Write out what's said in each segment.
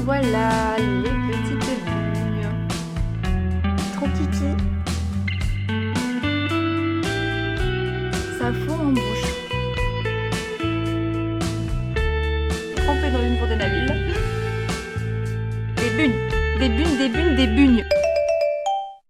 voilà les petites bugnes. Trop kiki. Ça fond en bouche. Trempé dans une fontaine. Des bugnes, des bugnes, des bugnes, des bugnes.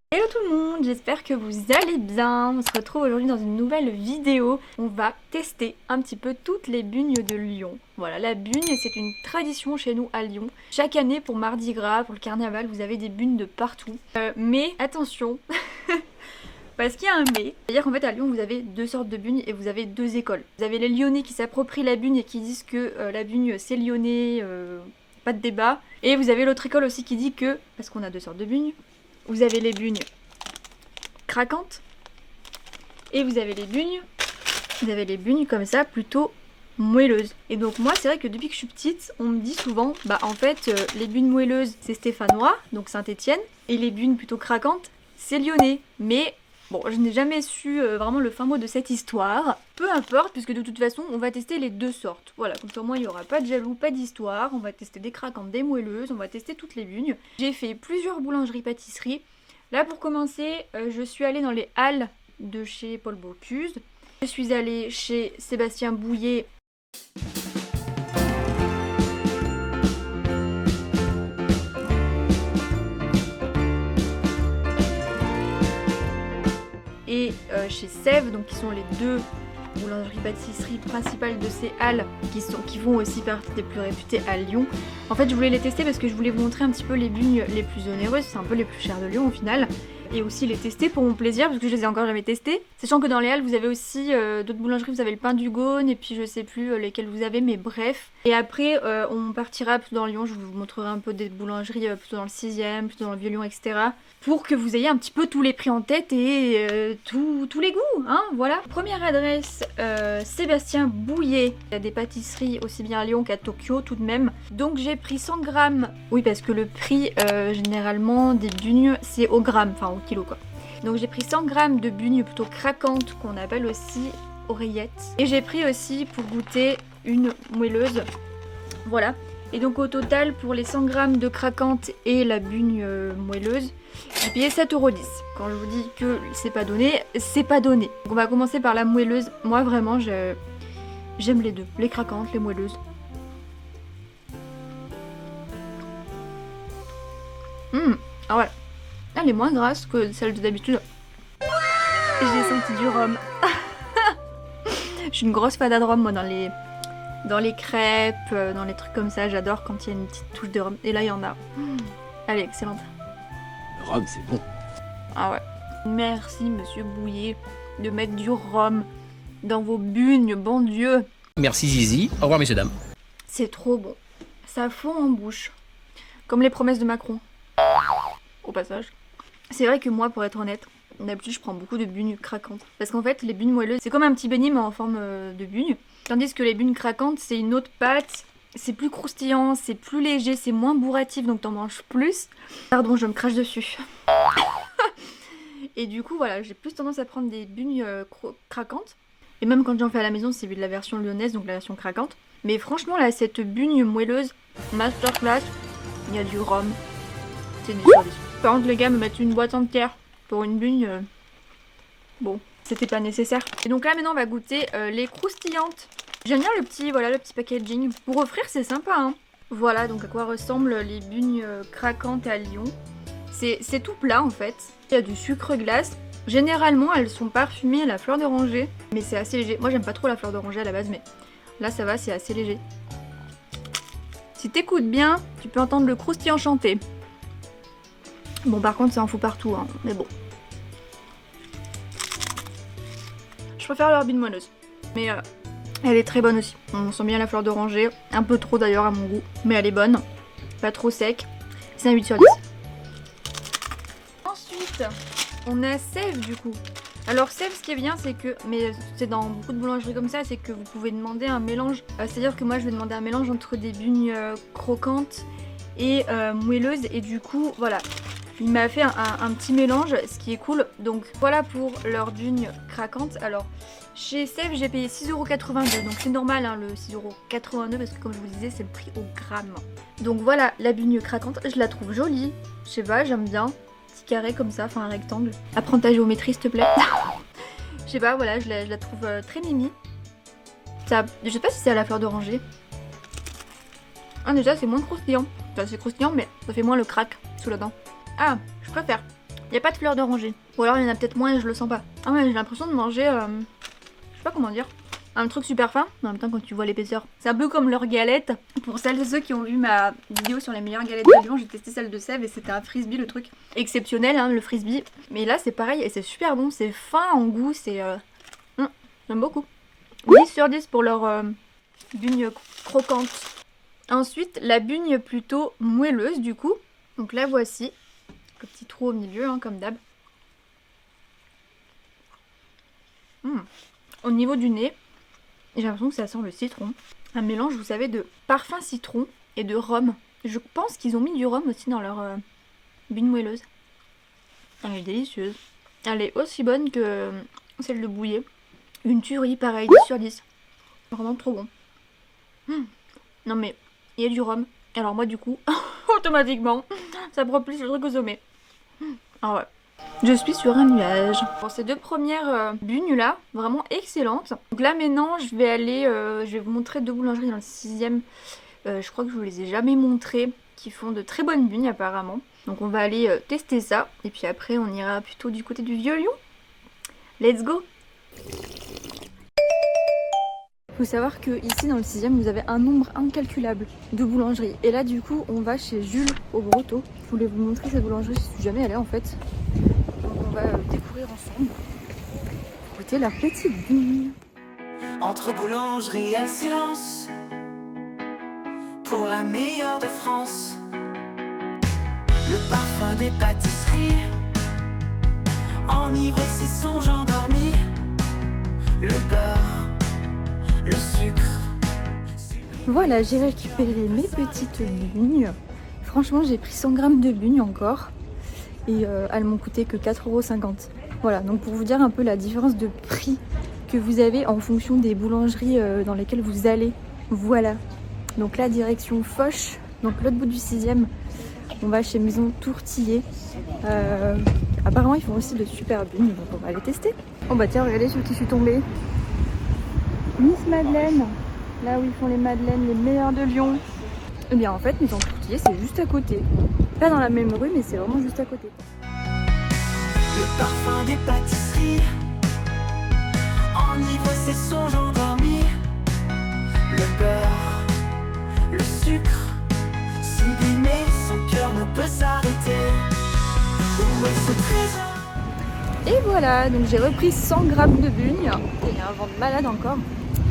Hello tout le monde, j'espère que vous allez bien. On se retrouve aujourd'hui dans une nouvelle vidéo. On va tester un petit peu toutes les bugnes de Lyon. Voilà, la bugne, c'est une tradition chez nous à Lyon. Chaque année pour Mardi Gras, pour le carnaval, vous avez des bugnes de partout. Mais attention, parce qu'il y a un mais. C'est-à-dire qu'en fait à Lyon, vous avez deux sortes de bugnes et vous avez deux écoles. Vous avez les Lyonnais qui s'approprient la bugne et qui disent que la bugne c'est lyonnais, pas de débat. Et vous avez l'autre école aussi qui dit que, parce qu'on a deux sortes de bugnes, vous avez les bugnes craquantes et vous avez les bugnes comme ça plutôt moelleuses. Et donc moi c'est vrai que depuis que je suis petite on me dit souvent bah en fait les bugnes moelleuses c'est stéphanois, donc Saint-Étienne, et les bugnes plutôt craquantes c'est lyonnais. Mais bon, je n'ai jamais su vraiment le fin mot de cette histoire. Peu importe, puisque de toute façon on va tester les deux sortes. Voilà, comme ça au moins il n'y aura pas de jaloux, pas d'histoire. On va tester des craquantes, des moelleuses, on va tester toutes les bugnes. J'ai fait plusieurs boulangeries-pâtisseries. Là pour commencer, je suis allée dans les halles de chez Paul Bocuse. Je suis allée chez Sébastien Bouillet. Et chez Sèvres, donc qui sont les deux boulangeries-pâtisseries principales de ces halles, qui font aussi partie des plus réputées à Lyon. En fait je voulais les tester parce que je voulais vous montrer un petit peu les bugnes les plus onéreuses, c'est un peu les plus chères de Lyon au final. Et aussi les tester pour mon plaisir parce que je les ai encore jamais testés. Sachant que dans les halles vous avez aussi d'autres boulangeries, vous avez le pain du Gaune et puis je sais plus lesquelles vous avez, mais bref. Et après on partira plutôt dans Lyon, je vous montrerai un peu des boulangeries plutôt dans le 6e, plutôt dans le Vieux-Lyon, etc. Pour que vous ayez un petit peu tous les prix en tête et tous les goûts, hein, voilà. Première adresse, Sébastien Bouillet. Il y a des pâtisseries aussi bien à Lyon qu'à Tokyo tout de même. Donc j'ai pris 100 grammes. Oui, parce que le prix généralement des bugnes c'est au gramme, enfin au kilo quoi. Donc j'ai pris 100 grammes de bugnes plutôt craquantes qu'on appelle aussi oreillettes. Et j'ai pris aussi pour goûter une moelleuse. Voilà. Et donc au total pour les 100 grammes de craquantes et la bugne moelleuse, j'ai payé 7,10 €. Quand je vous dis que c'est pas donné, c'est pas donné. Donc on va commencer par la moelleuse. Moi vraiment j'aime les deux, les craquantes, les moelleuses. Ah voilà. Elle est moins grasse que celle de d'habitude. J'ai senti du rhum. Je suis une grosse fada de rhum moi dans les crêpes, dans les trucs comme ça. J'adore quand il y a une petite touche de rhum. Et là il y en a. Elle est excellente. Le rhum c'est bon. Ah ouais. Merci monsieur Bouillet de mettre du rhum dans vos bugnes, bon Dieu. Merci Zizi, au revoir messieurs dames. C'est trop bon. Ça fond en bouche. Comme les promesses de Macron. Au passage. C'est vrai que moi, pour être honnête, d'habitude je prends beaucoup de bugnes craquantes. Parce qu'en fait, les bugnes moelleuses, c'est comme un petit beignet mais en forme de bugne. Tandis que les bugnes craquantes, c'est une autre pâte. C'est plus croustillant, c'est plus léger, c'est moins bourratif, donc t'en manges plus. Pardon, je me crache dessus. Et du coup, voilà, j'ai plus tendance à prendre des bugnes craquantes. Et même quand j'en fais à la maison, c'est de la version lyonnaise, donc la version craquante. Mais franchement, là, cette bugne moelleuse, masterclass, il y a du rhum. C'est du service. Par contre, les gars me mettent une boîte entière pour une bugne. Bon, c'était pas nécessaire. Et donc là, maintenant, on va goûter les croustillantes. J'aime bien le petit packaging. Pour offrir, c'est sympa, hein. Voilà, donc à quoi ressemblent les bugnes craquantes à Lyon. C'est tout plat, en fait. Il y a du sucre glace. Généralement, elles sont parfumées à la fleur d'oranger. Mais c'est assez léger. Moi, j'aime pas trop la fleur d'oranger à la base, mais là, ça va, c'est assez léger. Si t'écoutes bien, tu peux entendre le croustillant chanter. Bon, par contre, ça en fout partout, hein, mais bon. Je préfère leur bugne moelleuse. Mais elle est très bonne aussi. On sent bien la fleur d'oranger. Un peu trop d'ailleurs à mon goût. Mais elle est bonne. Pas trop sec. C'est un 8 sur 10. Ensuite, on a Sèvres du coup. Alors Sèvres, ce qui est bien, c'est que, mais c'est dans beaucoup de boulangeries comme ça, c'est que vous pouvez demander un mélange. C'est-à-dire que moi, je vais demander un mélange entre des bugnes croquantes et moelleuses. Et du coup, voilà. Il m'a fait un petit mélange, ce qui est cool. Donc voilà pour leur bugne craquante. Alors Chez Sèvres, j'ai payé 6,82€, donc c'est normal hein, le 6,82€ parce que comme je vous disais, c'est le prix au gramme. Donc voilà, la bugne craquante, je la trouve jolie. Je sais pas, j'aime bien. Petit carré comme ça, enfin un rectangle. Apprends ta géométrie s'il te plaît. Je sais pas, voilà, je la trouve très mimi. Ça, je sais pas si c'est à la fleur d'oranger. Ah déjà, c'est moins croustillant. Enfin, c'est croustillant, mais ça fait moins le crack sous la dent. Ah, je préfère. Il n'y a pas de fleur d'oranger. Ou alors il y en a peut-être moins et je le sens pas. Ah ouais, j'ai l'impression de manger... je sais pas comment dire. Un truc super fin, mais en même temps quand tu vois l'épaisseur. C'est un peu comme leur galette. Pour celles et ceux qui ont vu ma vidéo sur les meilleures galettes de Lyon, j'ai testé celle de Sèvres et c'était un frisbee, le truc exceptionnel, hein, le frisbee. Mais là c'est pareil et c'est super bon, c'est fin en goût, c'est... j'aime beaucoup. 10/10 pour leur bugne croquante. Ensuite, la bugne plutôt moelleuse du coup. Donc la voici. Le petit trou au milieu, hein, comme d'hab. Au niveau du nez, j'ai l'impression que ça sent le citron. Un mélange, vous savez, de parfum citron et de rhum. Je pense qu'ils ont mis du rhum aussi dans leur bugne moelleuse. Elle est délicieuse. Elle est aussi bonne que celle de Bouillet. Une tuerie, pareil, 10/10. Vraiment trop bon. Non mais, il y a du rhum. Alors moi du coup, automatiquement, ça propulse le truc au sommet. Ah ouais. Je suis sur un nuage. Pour ces deux premières bugnes là, vraiment excellentes. Donc là maintenant je vais aller, je vais vous montrer deux boulangeries dans le 6ème. Je crois que je vous les ai jamais montrées, qui font de très bonnes bugnes apparemment. Donc on va aller tester ça. Et puis après on ira plutôt du côté du Vieux-Lyon. Let's go! Faut savoir que ici dans le 6ème vous avez un nombre incalculable de boulangeries. Et là du coup on va chez Jules au Brotteau. Je voulais vous montrer cette boulangerie, je suis jamais allée en fait. Donc on va découvrir ensemble. Écoutez leur petite bugne. Entre boulangerie et silence, pour la meilleure de France. Le parfum des pâtisseries, enivré ses songes endormis. Le beurre, le sucre. Voilà, j'ai récupéré mes petites bugnes. Franchement, j'ai pris 100 grammes de bugnes encore. Et elles m'ont coûté que 4,50€. Voilà, donc pour vous dire un peu la différence de prix que vous avez en fonction des boulangeries dans lesquelles vous allez. Voilà. Donc là, direction Foch. Donc l'autre bout du 6ème, on va chez Maison Tourtillé. Apparemment, ils font aussi de super bugnes, donc on va les tester. Oh bah tiens, regardez sur qui je suis tombée. Miss Madeleine, là où ils font les madeleines les meilleures de Lyon. Eh bien en fait, Maison Tourtillé, c'est juste à côté. Pas dans la même rue, mais c'est vraiment juste à côté. Le parfum des pâtisseries, enivre ses songes endormis. Le beurre, le sucre, sublimer, son cœur ne peut s'arrêter. Où est ce trésor? Et voilà, donc j'ai repris 100 grammes de bugnes. Et il y a un vent de malade encore,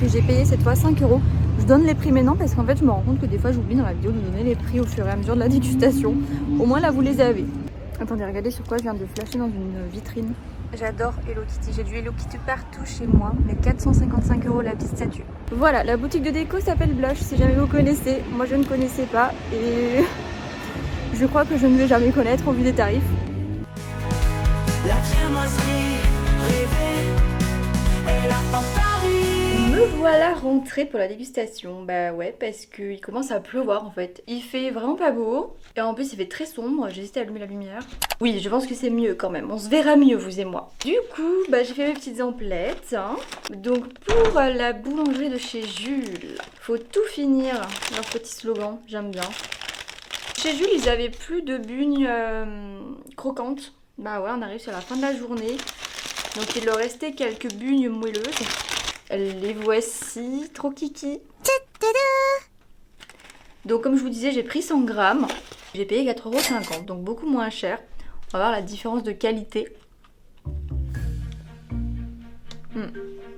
que j'ai payé cette fois 5€. Je donne les prix maintenant parce qu'en fait je me rends compte que des fois j'oublie dans la vidéo de donner les prix au fur et à mesure de la dégustation. Au moins là vous les avez. Attendez, regardez sur quoi je viens de flasher dans une vitrine. J'adore Hello Kitty, j'ai du Hello Kitty partout chez moi, mais 455€ la petite statue. Voilà, la boutique de déco s'appelle Blush, si jamais vous connaissez. Moi je ne connaissais pas et je crois que je ne vais jamais connaître au vu des tarifs. La viennoiserie rêvée et la fanfarie. Me voilà rentrée pour la dégustation. Bah ouais, parce qu'il commence à pleuvoir en fait. Il fait vraiment pas beau. Et en plus il fait très sombre, j'ai hésité à allumer la lumière. Oui, je pense que c'est mieux quand même, on se verra mieux vous et moi. Du coup, bah j'ai fait mes petites emplettes. Hein. Donc pour la boulangerie de chez Jules, faut tout finir, leur petit slogan, j'aime bien. Chez Jules, ils avaient plus de bugnes croquantes. Bah ouais, on arrive sur la fin de la journée. Donc il leur restait quelques bugnes moelleuses. Les voici, trop kiki. Donc comme je vous disais, j'ai pris 100 grammes. J'ai payé 4,50€, donc beaucoup moins cher. On va voir la différence de qualité.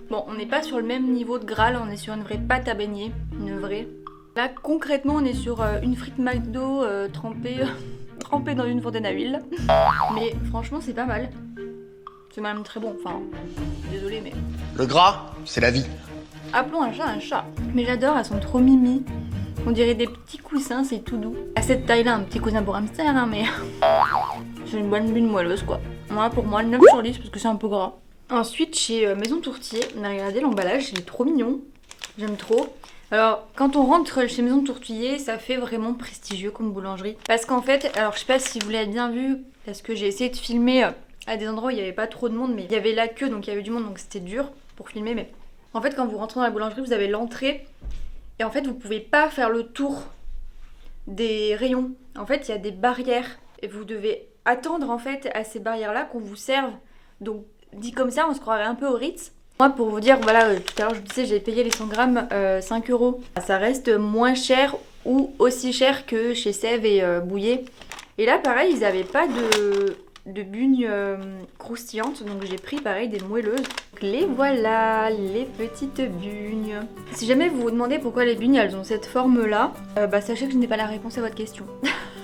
Bon, on n'est pas sur le même niveau de gras, là on est sur une vraie pâte à beignet. Une vraie. Là concrètement on est sur une frite McDo trempée dans une fontaine à huile. Mais franchement c'est pas mal. C'est même très bon, enfin, désolé mais... Le gras, c'est la vie. Appelons un chat un chat. Mais j'adore, elles sont trop mimi. On dirait des petits coussins, c'est tout doux. À cette taille-là, un petit cousin pour hamster, hein, mais... c'est une bonne bugne moelleuse, quoi. Moi, pour moi, 9/10 parce que c'est un peu gras. Ensuite, chez Maison Tourtier, on a regardé l'emballage, il est trop mignon. J'aime trop. Alors, quand on rentre chez Maison Tourtier, ça fait vraiment prestigieux comme boulangerie. Parce qu'en fait, alors je sais pas si vous l'avez bien vu, parce que j'ai essayé de filmer à des endroits où il n'y avait pas trop de monde, mais il y avait la queue, donc il y avait du monde, donc c'était dur pour filmer. Mais en fait, quand vous rentrez dans la boulangerie, vous avez l'entrée. Et en fait, vous pouvez pas faire le tour des rayons. En fait, il y a des barrières. Et vous devez attendre en fait à ces barrières-là qu'on vous serve. Donc, dit comme ça, on se croirait un peu au Ritz. Moi, pour vous dire, voilà, tout à l'heure je vous disais, j'ai payé les 100 grammes 5 €. Ça reste moins cher ou aussi cher que chez Sèvres et Bouillet. Et là, pareil, ils n'avaient pas de bugnes croustillantes, donc j'ai pris pareil des moelleuses. Donc, les voilà, les petites bugnes. Si jamais vous vous demandez pourquoi les bugnes elles ont cette forme là, bah sachez que je n'ai pas la réponse à votre question.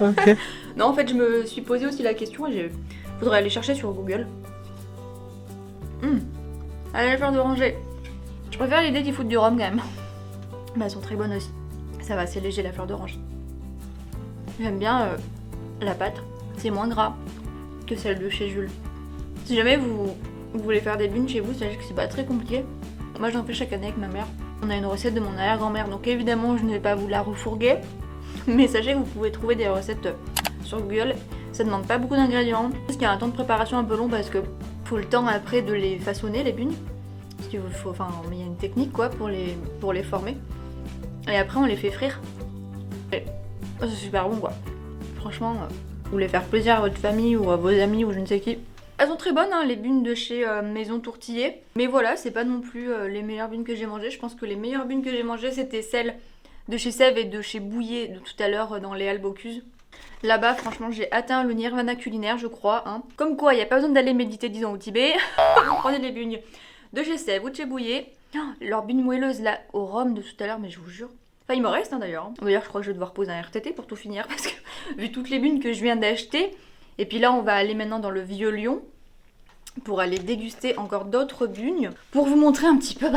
Ok. Non, en fait, je me suis posé aussi la question et faudrait aller chercher sur Google. Allez, la fleur d'oranger. Je préfère l'idée qu'ils foutent du rhum quand même. Mais elles sont très bonnes aussi. Ça va, c'est léger la fleur d'orange. J'aime bien la pâte. C'est moins gras que celle de chez Jules. Si jamais vous voulez faire des bugnes chez vous, sachez que c'est pas très compliqué. Moi j'en fais chaque année avec ma mère. On a une recette de mon arrière-grand-mère, donc évidemment je ne vais pas vous la refourguer. Mais sachez que vous pouvez trouver des recettes sur Google. Ça demande pas beaucoup d'ingrédients. Parce qu'il y a un temps de préparation un peu long parce que faut le temps après de les façonner les bugnes. Parce qu'il faut, enfin, il y a une technique quoi pour les former. Et après on les fait frire. Et c'est super bon quoi. Franchement, vous voulez faire plaisir à votre famille ou à vos amis ou je ne sais qui. Elles sont très bonnes hein, les bugnes de chez Maison Tourtier. Mais voilà, c'est pas non plus les meilleures bugnes que j'ai mangées. Je pense que les meilleures bugnes que j'ai mangées c'était celles de chez Sèvres et de chez Bouillet de tout à l'heure dans les Halles Bocuse. Là-bas, franchement, j'ai atteint le nirvana culinaire, je crois. Hein. Comme quoi, il n'y a pas besoin d'aller méditer, disons, au Tibet. Vous prenez les bugnes de chez Sèvres ou de chez Bouillet. Oh, leur bugne moelleuse, là, au rhum de tout à l'heure, mais je vous jure. Enfin, il me reste, hein, d'ailleurs. D'ailleurs, je crois que je vais devoir poser un RTT pour tout finir, parce que vu toutes les bugnes que je viens d'acheter. Et puis là, on va aller maintenant dans le Vieux-Lyon pour aller déguster encore d'autres bugnes. Pour vous montrer un petit peu,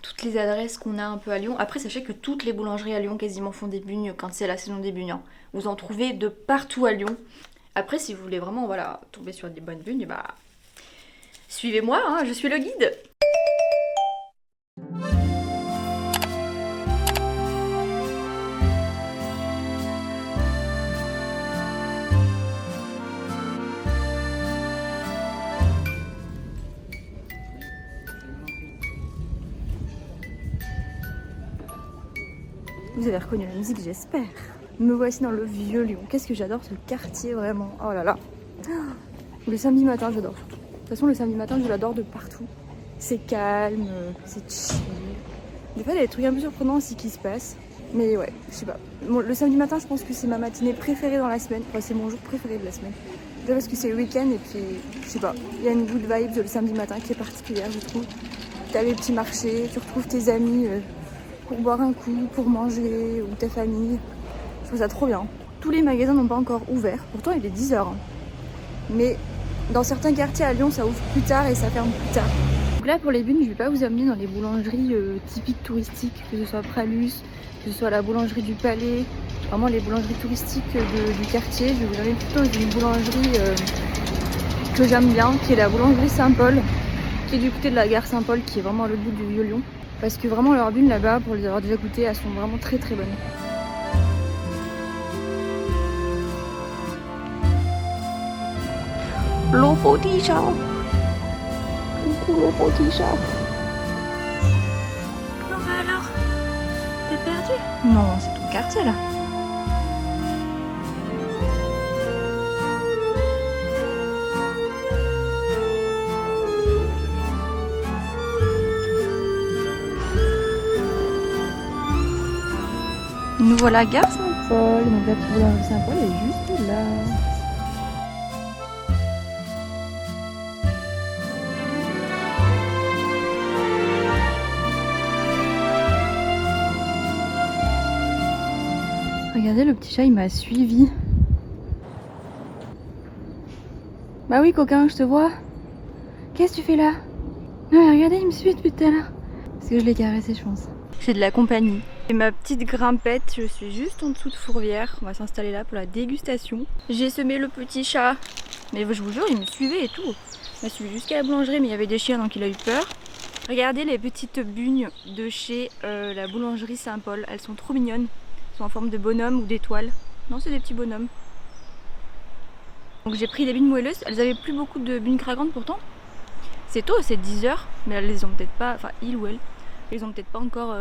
toutes les adresses qu'on a un peu à Lyon. Après, sachez que toutes les boulangeries à Lyon quasiment font des bugnes quand c'est la saison des bugnes. Hein. Vous en trouvez de partout à Lyon. Après, si vous voulez vraiment voilà, tomber sur des bonnes bugnes, bah suivez-moi, hein, je suis le guide. Vous avez reconnu la musique, j'espère. Me voici dans le Vieux-Lyon. Qu'est-ce que j'adore ce quartier, vraiment. Oh là là. Le samedi matin, j'adore surtout. De toute façon, le samedi matin, je l'adore de partout. C'est calme, c'est chill. Des fois, il y a des trucs un peu surprenants aussi qui se passent. Mais ouais, je sais pas. Bon, le samedi matin, je pense que c'est ma matinée préférée dans la semaine. Enfin, c'est mon jour préféré de la semaine. Déjà parce que c'est le week-end et puis, je sais pas. Il y a une good vibe le samedi matin qui est particulière, je trouve. T'as les petits marchés, tu retrouves tes amis pour boire un coup, pour manger, ou ta famille. Je trouve ça trop bien. Tous les magasins n'ont pas encore ouvert. Pourtant, il est 10 h. Hein. Mais dans certains quartiers à Lyon, ça ouvre plus tard et ça ferme plus tard. Donc là, pour les bugnes, je vais pas vous amener dans les boulangeries typiques touristiques, que ce soit Pralus, que ce soit la boulangerie du Palais, vraiment les boulangeries touristiques du quartier. Je vais vous amener plutôt dans une boulangerie que j'aime bien, qui est la boulangerie Saint-Paul, qui est du côté de la gare Saint-Paul, qui est vraiment à l'autre bout du Vieux-Lyon. Parce que vraiment, leurs bugnes là-bas, pour les avoir déjà goûtées, elles sont vraiment très très bonnes. Le petit chat. Coucou le petit chat. Non bah alors, t'es perdu? Non, c'est ton quartier là. Nous voilà gare Saint-Paul, donc la petite boulangerie Saint-Paul est juste là. Regardez, le petit chat il m'a suivi. Bah oui coquin, je te vois. Qu'est-ce que tu fais là? Non mais regardez, il me suit depuis tout à l'heure. Parce que je l'ai caressé je pense. J'ai de la compagnie. Et ma petite grimpette, je suis juste en dessous de Fourvière. On va s'installer là pour la dégustation. J'ai semé le petit chat. Mais je vous jure, il me suivait et tout. Il m'a suivi jusqu'à la boulangerie, mais il y avait des chiens donc il a eu peur. Regardez les petites bugnes de chez la boulangerie Saint-Paul. Elles sont trop mignonnes. Elles sont en forme de bonhomme ou d'étoile. Non, c'est des petits bonhommes. Donc j'ai pris des bugnes moelleuses. Elles avaient plus beaucoup de bugnes craquantes pourtant. C'est tôt, c'est 10h, mais elles les ont peut-être pas, enfin il ou elle, ils ont peut-être pas encore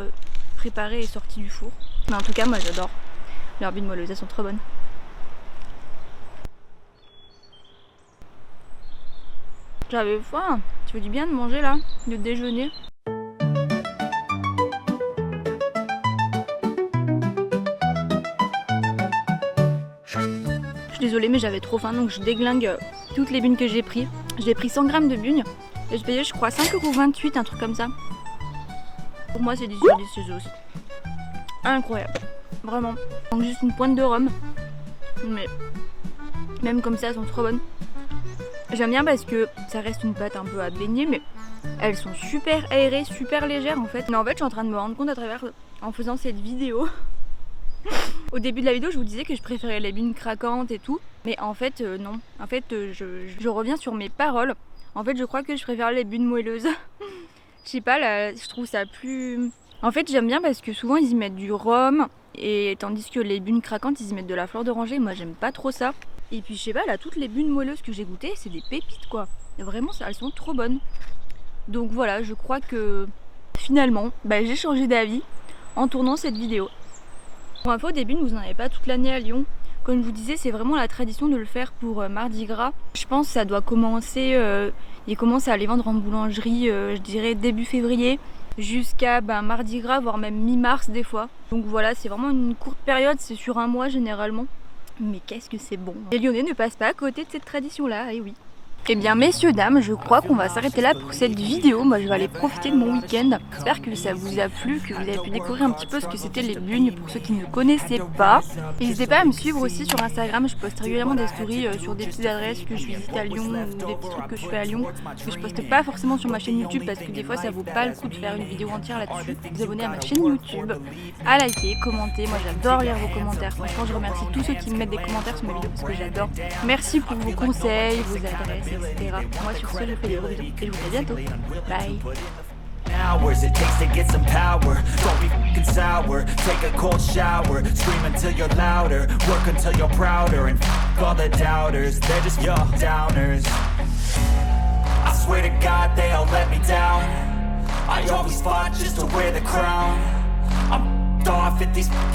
préparées et sorties du four. Mais en tout cas, moi j'adore leurs bugnes moelleuses, elles sont trop bonnes. J'avais faim, tu veux du bien de manger là, de déjeuner. Je suis désolée mais j'avais trop faim donc je déglingue toutes les bugnes que j'ai pris. J'ai pris 100 grammes de bugnes et je payais je crois 5,28 €, un truc comme ça. Pour moi c'est 10 sur 10 ces sauces. Incroyable, vraiment. Donc juste une pointe de rhum. Mais même comme ça elles sont trop bonnes. J'aime bien parce que ça reste une pâte un peu à baigner mais elles sont super aérées, super légères en fait. Mais en fait je suis en train de me rendre compte à travers, en faisant cette vidéo. Au début de la vidéo je vous disais que je préférais les bugnes craquantes et tout. Mais en fait non, en fait je reviens sur mes paroles. En fait je crois que je préfère les bugnes moelleuses. Je sais pas, là, je trouve ça plus... En fait j'aime bien parce que souvent ils y mettent du rhum. Et tandis que les bugnes craquantes ils y mettent de la fleur d'oranger. Moi j'aime pas trop ça. Et puis je sais pas, là toutes les bugnes moelleuses que j'ai goûtées c'est des pépites quoi. Et vraiment elles sont trop bonnes. Donc voilà, je crois que finalement j'ai changé d'avis en tournant cette vidéo. Pour info, des bugnes vous n'en avez pas toute l'année à Lyon. Comme je vous disais, c'est vraiment la tradition de le faire pour Mardi Gras. Je pense que ça doit commencer, ils commencent à les vendre en boulangerie, je dirais début février, jusqu'à Mardi Gras, voire même mi-mars des fois. Donc voilà, c'est vraiment une courte période, c'est sur un mois généralement. Mais qu'est-ce que c'est bon. Les Lyonnais ne passent pas à côté de cette tradition-là, et oui. Eh bien messieurs, dames, je crois qu'on va s'arrêter là pour cette vidéo. Moi je vais aller profiter de mon week-end. J'espère que ça vous a plu, que vous avez pu découvrir un petit peu ce que c'était les bugnes pour ceux qui ne connaissaient pas. N'hésitez pas à me suivre aussi sur Instagram, je poste régulièrement des stories sur des petites adresses que je visite à Lyon ou des petits trucs que je fais à Lyon. Que je poste pas forcément sur ma chaîne YouTube parce que des fois ça vaut pas le coup de faire une vidéo entière là-dessus. Vous abonner à ma chaîne YouTube, à liker, commenter. Moi j'adore lire vos commentaires. Franchement je remercie tous ceux qui me mettent des commentaires sur mes vidéos parce que j'adore. Merci pour vos conseils, vos adresses, etc. Moi sur ce je fais des gros bisous et je vous dis à bientôt. Bye. Hours it takes to get some power. Don't be fucking sour. Take a cold shower. Scream until you're louder. Work until you're prouder. And fuck all the doubters. They're just your downers. I swear to God they all let me down. I always fought just to wear the crown. I'm off at these fucking